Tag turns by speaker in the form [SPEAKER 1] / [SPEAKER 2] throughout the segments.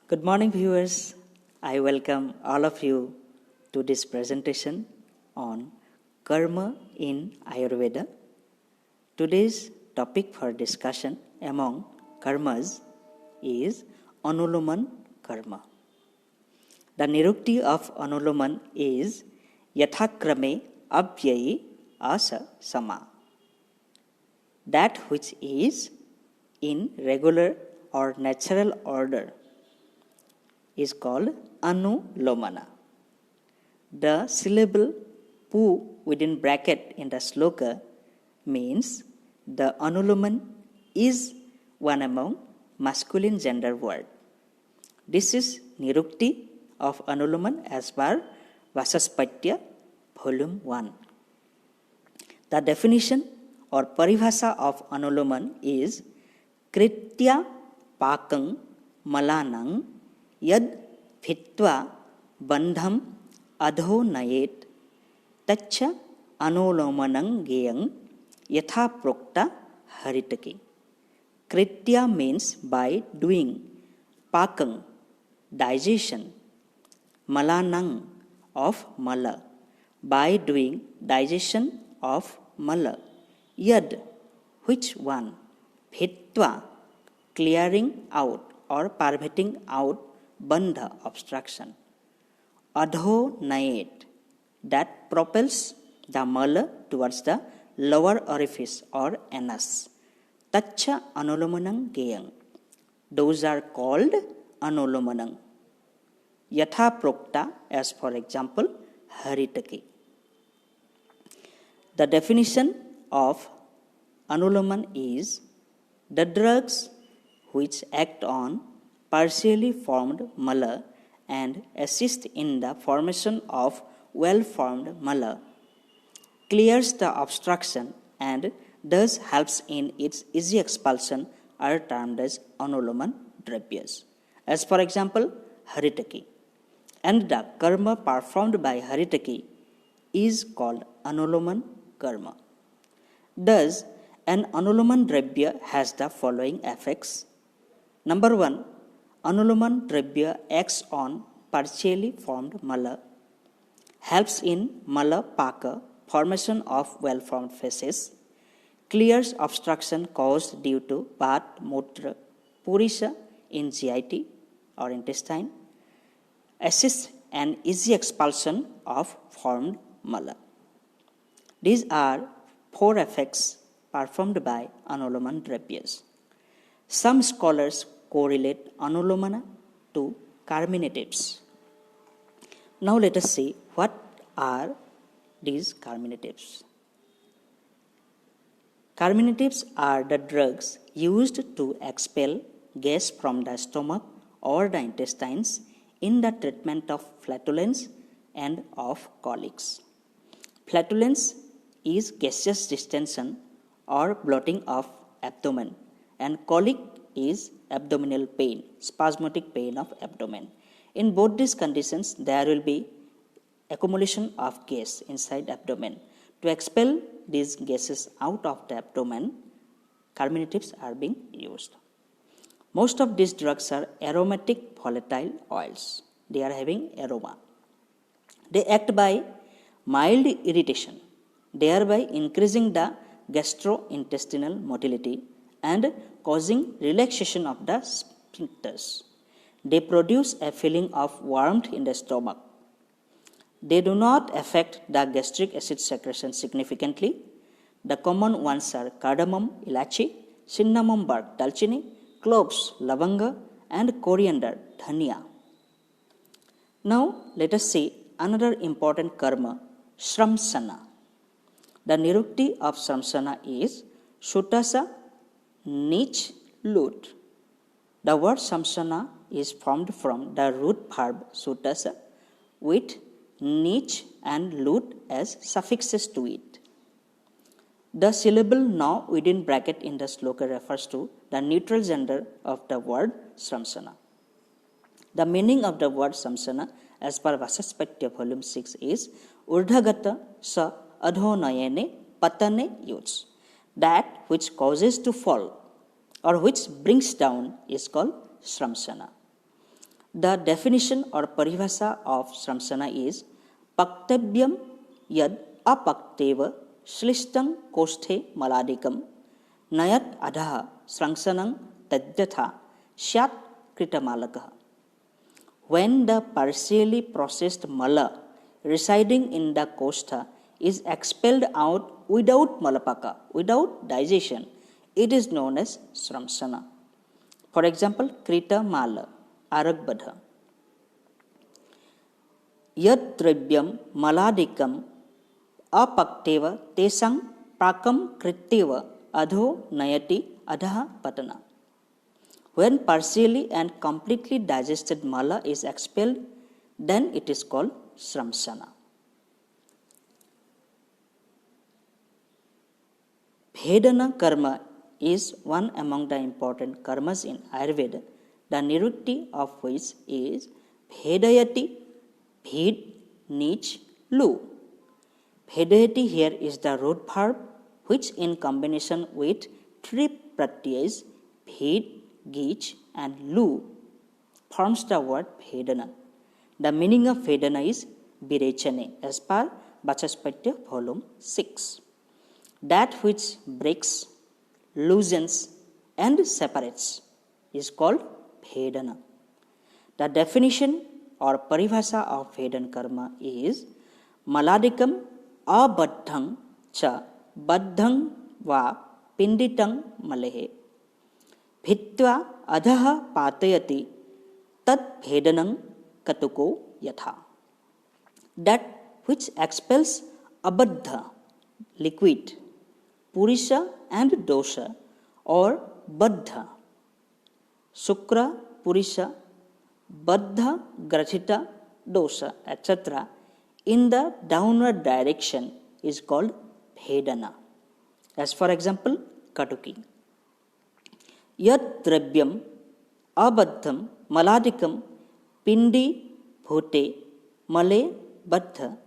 [SPEAKER 1] Good morning, viewers. I welcome all of you to this presentation on Karma in Ayurveda. Today's topic for discussion among karmas is Anuloman Karma. The nirukti of Anuloman is Yathakrame Abhyayi Asa Sama. That which is in regular or natural order is called Anulomana. The syllable pu within bracket in the sloka means the Anuloman is one among masculine gender word. This is Nirukti of Anuloman as per Vasaspatya volume 1. The definition or paribhasa of Anuloman is Kritya Pakang Malanang Yad Phitva Bandham Adho Nayet Tacha Anulomanang Geyang Yatha Prokta Haritaki. Kritya means by doing, Pakang, digestion, Malanang of mala, by doing digestion of mala, Yad, which one, Phitva, clearing out or permitting out bandha, obstruction, Adho Nayet, that propels the mala towards the lower orifice or anus, Tacha Anulomanang Geyang, those are called Anulomanang. Yatha Prokta, as for example, Haritaki. The definition of Anuloman is the drugs which act on partially formed mala and assist in the formation of well-formed mala, clears the obstruction and thus helps in its easy expulsion are termed as Anuloman dravyas. As for example, Haritaki. And the karma performed by Haritaki is called Anuloman karma. Thus, an Anuloman dravya has the following effects. Number 1, Anuloman dravya acts on partially formed mala, helps in mala paka, formation of well-formed feces, clears obstruction caused due to Vat, Mutra, Purisha in GIT or intestine, assists an easy expulsion of formed mala. These are 4 effects performed by Anuloman dravyas. Some scholars correlate Anulomana to carminatives. Now let us see what are these carminatives. Carminatives are the drugs used to expel gas from the stomach or the intestines in the treatment of flatulence and of colics. Flatulence is gaseous distension or bloating of abdomen, and colic is abdominal pain, spasmodic pain of abdomen. In both these conditions, there will be accumulation of gas inside abdomen. To expel these gases out of the abdomen, carminatives are being used. Most of these drugs are aromatic volatile oils. They are having aroma. They act by mild irritation, thereby increasing the gastrointestinal motility and causing relaxation of the sphincters. They produce a feeling of warmth in the stomach. They do not affect the gastric acid secretion significantly. The common ones are cardamom, ilachi, cinnamon bark, dalchini, cloves, lavanga, and coriander, dhania. Now let us see another important karma, Shramsana. The nirukti of Shramsana is Sutasa Nich Lut. The word Shramsana is formed from the root verb Sutasa with Nich and Lut as suffixes to it. The syllable na within bracket in the sloka refers to the neutral gender of the word Shramsana. The meaning of the word Shramsana as per Vasaspatya volume 6 is Urdhagata sa adhonayane patane yuts. That which causes to fall or which brings down is called Shramsana. The definition or paribhasa of Sramsana is Paktavyam yad apakteva shlishtam kosthe maladikam nayat adha srangsanam tadyatha syat kritamalakah. When the partially processed mala residing in the kosta is expelled out without malapaka, without digestion, it is known as Sramsana. For example, Krita Mala, Aragbadha. Yad dravyam maladikam apakteva tesang prakam krityeva adho nayati adha patana. When partially and completely digested mala is expelled, then it is called Sramsana. Bhedana karma is one among the important karmas in Ayurveda, the nirukti of which is Bhedayati, Bhed, Nich, Lu. Bhedayati here is the root verb which in combination with three pratyas, Bhed, Gich and Lu forms the word Bhedana. The meaning of Bhedana is Virechane as per Vachaspatya volume 6. That which breaks, loosens and separates is called Bhedana. The definition or paribhasa of Vedan karma is Maladikam abaddhang cha baddhang va pinditang malehe bhitva adhaha patayati tat bhedanang katuko yatha. That which expels abaddha, liquid, purisha and dosha or baddha, sukra, purisha, baddha, grachita, dosha, etc. in the downward direction is called bhedana. As for example, katuki. Yad dravyam abaddham maladikam pindi bhute male baddha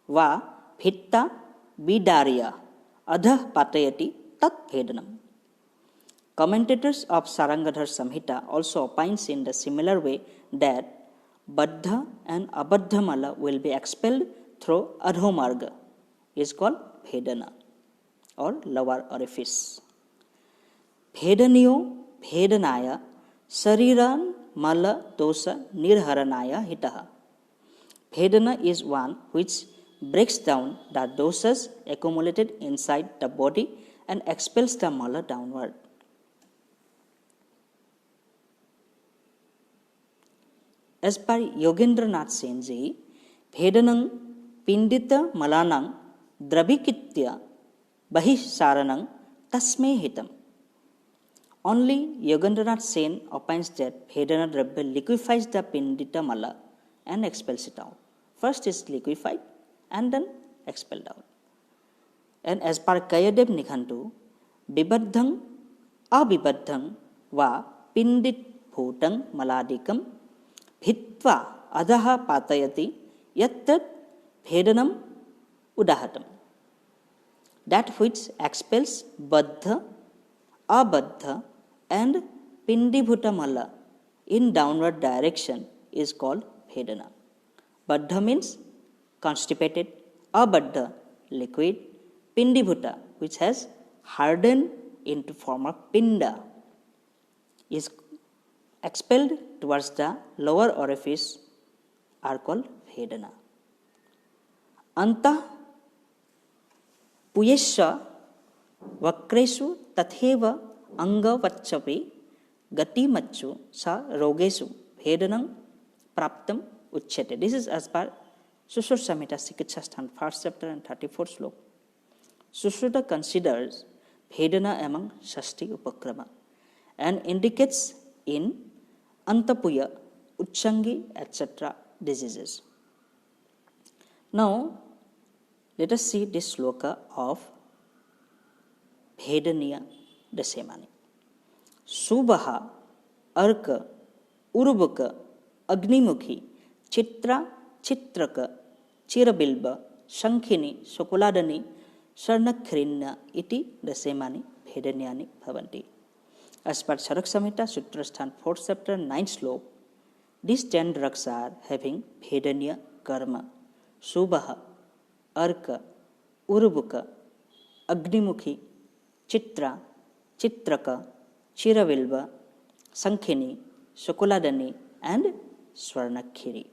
[SPEAKER 1] va bhitta vidarya adha patayati tat bhedanam. Commentators of Sarangadhar Samhita also opines in the similar way that baddha and abaddha mala will be expelled through adhomarga is called bhedana or lower orifice. Bhedaniyo bhedanaya sariran mala dosa nirharanaya hitaha. Bhedana is one which breaks down the dosas accumulated inside the body and expels the mala downward. As per Yogendranath Senji, Bhedanang pindita malanang drabhikitya bahisaranang tasme hitam. Only Yogendranath Sen opines that Bhedana Drabya liquefies the pindita mala and expels it out. First is liquefied and then expelled out. And as per Kayadev Nikhantu, Bibaddhang abibaddhang va pindit bhutang maladikam bhitva adaha patayati yattat bhedanam udahatam. That which expels baddha, abaddha and pindibhuta mala in downward direction is called bhedana. Baddha means constipated, abaddha liquid, pindibhuta which has hardened into form of pinda is expelled towards the lower orifice are called bhedana. Anta puyesha vakresu tatheva anga vachapi gati machu sa rogesu bhedanam praptam uchyate. This is as per Sushruta Samhita Chikitshasthan 1st chapter and 34th slok. Sushruta considers bhedana among Shashti Upakrama and indicates in Antapuya, Uchangi, etc. diseases. Now, let us see this sloka of Bhedaniya Dasemani. Subaha, Arka, Urubaka, Agnimukhi, Chitra, Chitraka, Chirabilba, Shankhini, Sokuladani, Sarnakhrinna iti Dasemani Bhedaniyani Bhavanti. As per Charak Samhita, Sutrasthan 4th chapter 9th slok, These 10 drugs are having Vedanya Karma, Subha, Arka, Urubuka, Agnimukhi, Chitra, Chitraka, Chiravilva, Sankhini, Sukuladani, and Swarnakhiri.